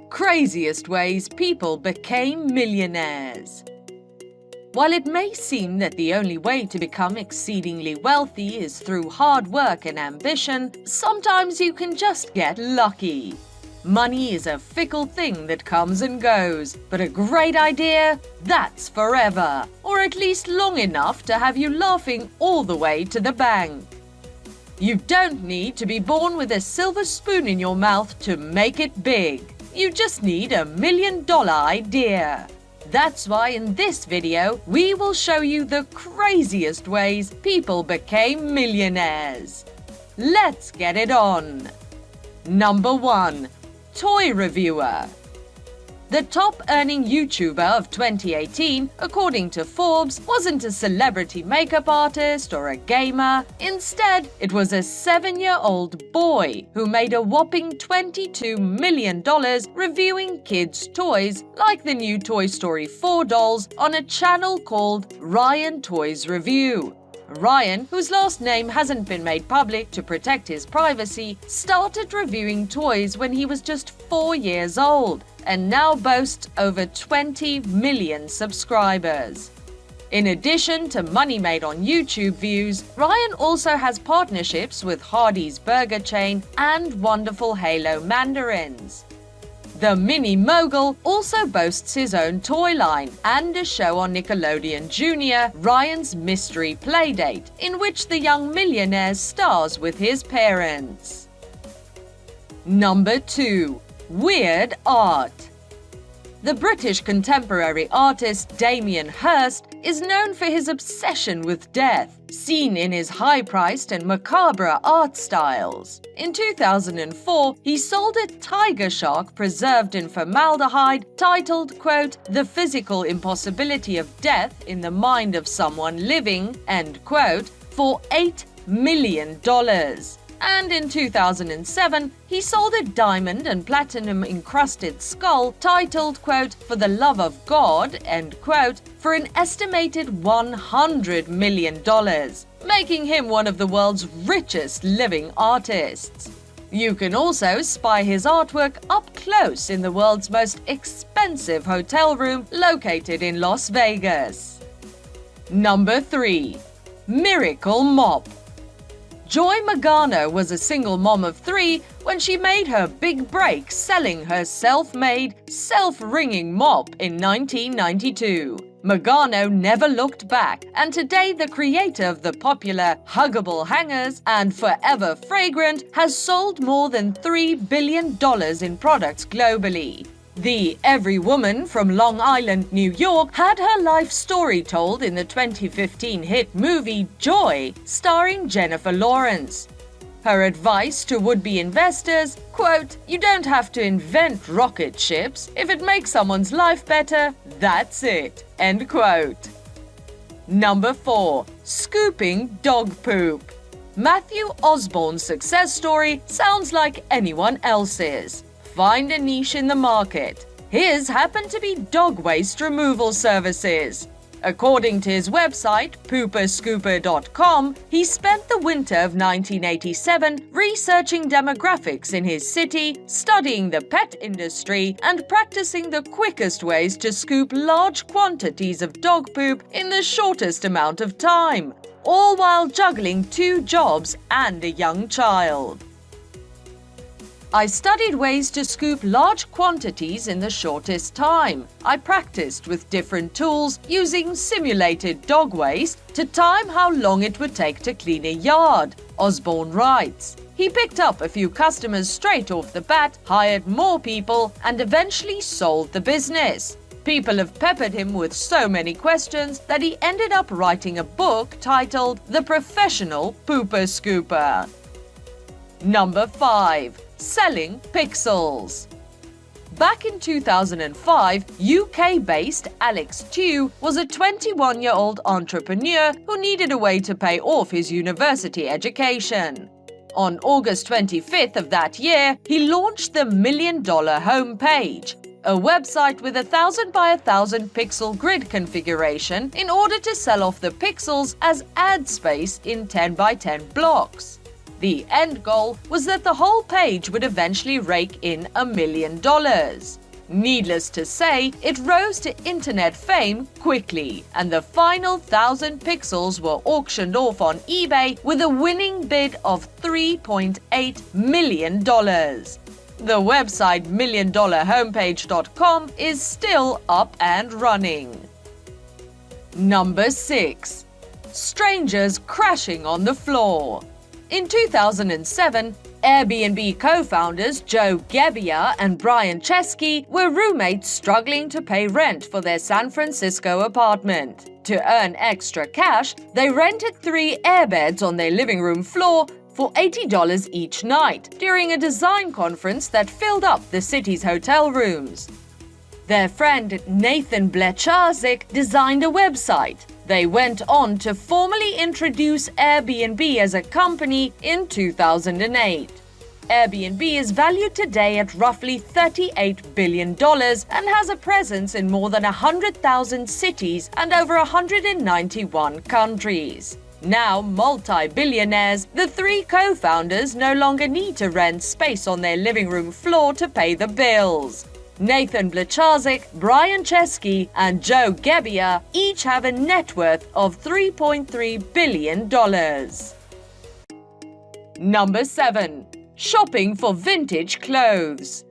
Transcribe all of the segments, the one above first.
Craziest ways people became millionaires. While it may seem that the only way to become exceedingly wealthy is through hard work and ambition, sometimes you can just get lucky. Money is a fickle thing that comes and goes, but a great idea, that's forever, or at least long enough to have you laughing all the way to the bank. You don't need to be born with a silver spoon in your mouth to make it big. You just need $1 million idea. That's why in this video, we will show you the craziest ways people became millionaires. Let's get it on. Number 1. Toy reviewer. The top-earning YouTuber of 2018, according to Forbes, wasn't a celebrity makeup artist or a gamer. Instead, it was a 7-year-old boy who made a whopping $22 million reviewing kids' toys like the new Toy Story 4 dolls on a channel called Ryan ToysReview. Ryan, whose last name hasn't been made public to protect his privacy, started reviewing toys when he was just 4 years old and now boasts over 20 million subscribers. In addition to money made on YouTube views, Ryan also has partnerships with Hardee's burger chain and Wonderful Halo mandarins. The mini mogul also boasts his own toy line and a show on Nickelodeon Jr., Ryan's Mystery Playdate, in which the young millionaire stars with his parents. Number 2. Weird art. The British contemporary artist Damien Hirst is known for his obsession with death, seen in his high-priced and macabre art styles. In 2004, he sold a tiger shark preserved in formaldehyde titled, quote, "The Physical Impossibility of Death in the Mind of Someone Living," end quote, for $8 million. And in 2007, he sold a diamond and platinum encrusted skull titled, quote, "For the Love of God," end quote, for an estimated $100 million, making him one of the world's richest living artists. You can also spy his artwork up close in the world's most expensive hotel room located in Las Vegas. Number 3. Miracle Mop. Joy Magano was a single mom of 3 when she made her big break selling her self-made, self-wringing mop in 1992. Magano never looked back, and today the creator of the popular Huggable Hangers and forever Fragrant has sold more than $3 billion in products globally. The Every Woman from Long Island, New York, had her life story told in the 2015 hit movie Joy, starring Jennifer Lawrence. Her advice to would-be investors, quote, "You don't have to invent rocket ships. If it makes someone's life better, that's it," end quote. Number 4. Scooping dog poop. Matthew Osborn's success story sounds like anyone else's. Find a niche in the market. His happened to be dog waste removal services. According to his website, pooperscooper.com, he spent the winter of 1987 researching demographics in his city, studying the pet industry, and practicing the quickest ways to scoop large quantities of dog poop in the shortest amount of time, all while juggling 2 jobs and a young child. I studied ways to scoop large quantities in the shortest time. I practiced with different tools using simulated dog waste to time how long it would take to clean a yard, Osborn writes. He picked up a few customers straight off the bat, hired more people, and eventually sold the business. People have peppered him with so many questions that he ended up writing a book titled The Professional Pooper Scooper. Number 5. Selling pixels. Back in 2005, UK-based Alex Tew was a 21-year-old entrepreneur who needed a way to pay off his university education. On August 25th of that year, he launched the $1 Million homepage, a website with 1,000 by 1,000 pixel grid configuration in order to sell off the pixels as ad space in 10 by 10 blocks. The end goal was that the whole page would eventually rake in $1 million. Needless to say, it rose to internet fame quickly, and the final 1,000 pixels were auctioned off on eBay with a winning bid of $3.8 million. The website milliondollarhomepage.com is still up and running. Number 6. Strangers crashing on the floor. In 2007, Airbnb co-founders Joe Gebbia and Brian Chesky were roommates struggling to pay rent for their San Francisco apartment. To earn extra cash, they rented 3 airbeds on their living room floor for $80 each night during a design conference that filled up the city's hotel rooms. Their friend Nathan Blecharczyk designed a website. They went on to formally introduce Airbnb as a company in 2008. Airbnb is valued today at roughly $38 billion and has a presence in more than 100,000 cities and over 191 countries. Now multi-billionaires, the 3 co-founders no longer need to rent space on their living room floor to pay the bills. Nathan Blecharczyk, Brian Chesky, and Joe Gebbia each have a net worth of $3.3 billion. Number 7. Shopping for vintage clothes.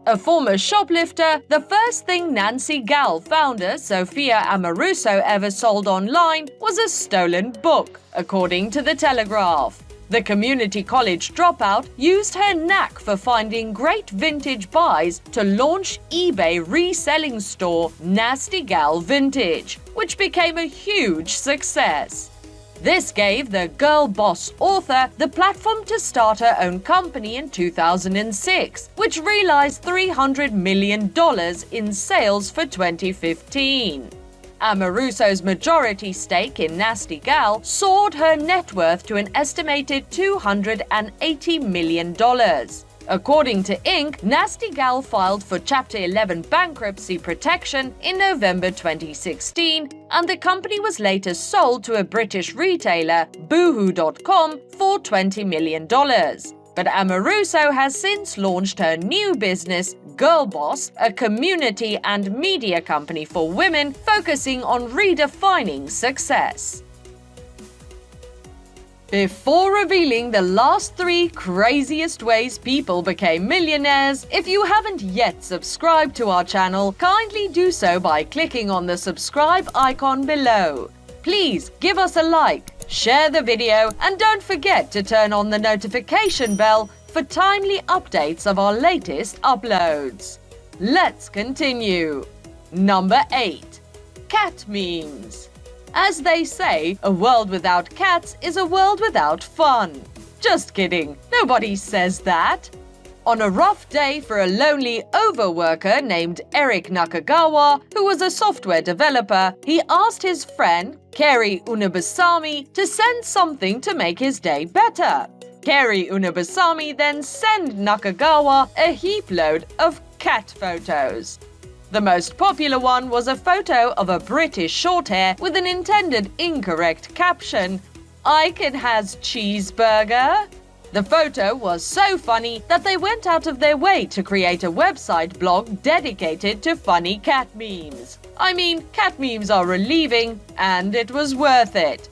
A former shoplifter, the first thing Nancy Gal founder Sophia Amoruso ever sold online was a stolen book, according to The Telegraph. The community college dropout used her knack for finding great vintage buys to launch eBay reselling store Nasty Gal Vintage, which became a huge success. This gave the girl boss author the platform to start her own company in 2006, which realized $300 million in sales for 2015. Amoruso's majority stake in Nasty Gal soared her net worth to an estimated $280 million. According to Inc., Nasty Gal filed for Chapter 11 bankruptcy protection in November 2016, and the company was later sold to a British retailer, Boohoo.com, for $20 million. But Amoruso has since launched her new business, Girl Boss, a community and media company for women focusing on redefining success. Before revealing the last 3 craziest ways people became millionaires, if you haven't yet subscribed to our channel, kindly do so by clicking on the subscribe icon below. Please give us a like, share the video, and don't forget to turn on the notification bell for timely updates of our latest uploads. Let's continue. Number 8. Cat memes. As they say, a world without cats is a world without fun. Just kidding, nobody says that. On a rough day for a lonely overworker named Eric Nakagawa, who was a software developer, he asked his friend, Kerry Unabasami, to send something to make his day better. Kerry Unabasami then sent Nakagawa a heap load of cat photos. The most popular one was a photo of a British shorthair with an intended incorrect caption, "Icon has cheeseburger." The photo was so funny that they went out of their way to create a website blog dedicated to funny cat memes. I mean, cat memes are relieving, and it was worth it.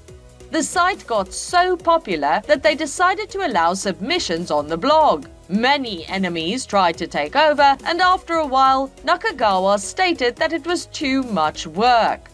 The site got so popular that they decided to allow submissions on the blog. Many enemies tried to take over, and after a while, Nakagawa stated that it was too much work.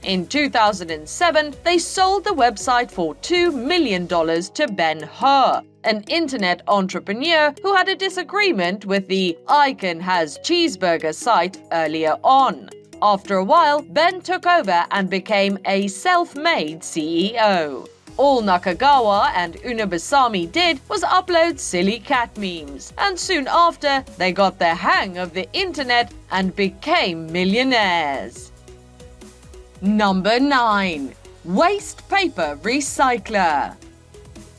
In 2007, they sold the website for $2 million to Ben Hur, an internet entrepreneur who had a disagreement with the Icon has cheeseburger site earlier on. After a while, Ben took over and became a self-made CEO. All Nakagawa and Unabasami did was upload silly cat memes, and soon after, they got the hang of the internet and became millionaires. Number 9. Waste paper recycler.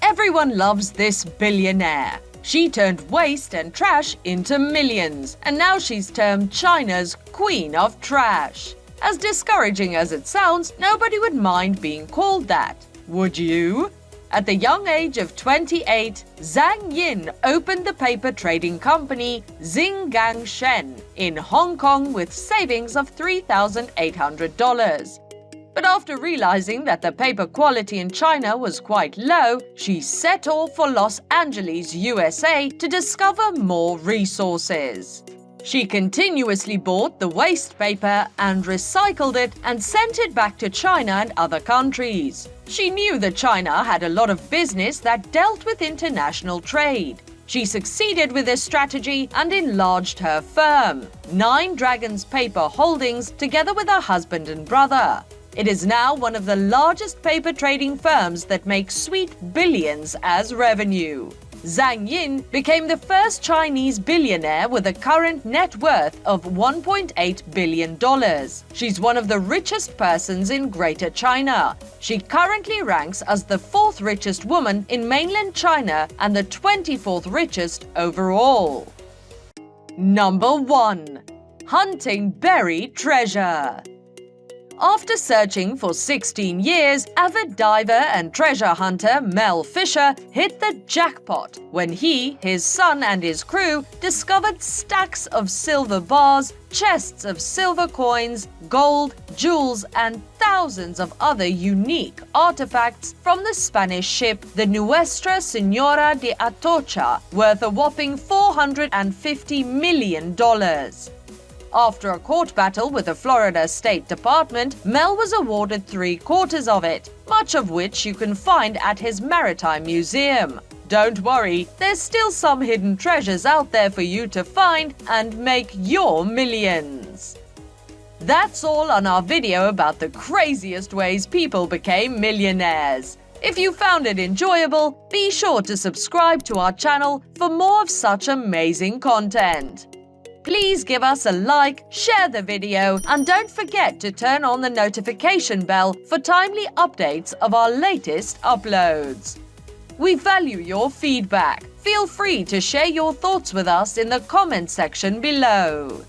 Everyone loves this billionaire. She turned waste and trash into millions, and now she's termed China's Queen of Trash. As discouraging as it sounds, nobody would mind being called that. Would you? At the young age of 28, Zhang Yin opened the paper trading company Xinggang Shen in Hong Kong with savings of $3,800. But after realizing that the paper quality in China was quite low, she set off for Los Angeles, USA to discover more resources. She continuously bought the waste paper and recycled it and sent it back to China and other countries. She knew that China had a lot of business that dealt with international trade. She succeeded with this strategy and enlarged her firm, Nine Dragons Paper Holdings, together with her husband and brother. It is now one of the largest paper trading firms that makes sweet billions as revenue. Zhang Yin became the first Chinese billionaire with a current net worth of $1.8 billion. She's one of the richest persons in Greater China. She currently ranks as the 4th richest woman in mainland China and the 24th richest overall. Number 1. Hunting buried treasure. After searching for 16 years, avid diver and treasure hunter Mel Fisher hit the jackpot when he, his son and his crew discovered stacks of silver bars, chests of silver coins, gold, jewels and thousands of other unique artifacts from the Spanish ship the Nuestra Señora de Atocha, worth a whopping $450 million. After a court battle with the Florida State Department, Mel was awarded 3/4 of it, much of which you can find at his maritime museum. Don't worry, there's still some hidden treasures out there for you to find and make your millions. That's all on our video about the craziest ways people became millionaires. If you found it enjoyable, be sure to subscribe to our channel for more of such amazing content. Please give us a like, share the video, and don't forget to turn on the notification bell for timely updates of our latest uploads. We value your feedback. Feel free to share your thoughts with us in the comment section below.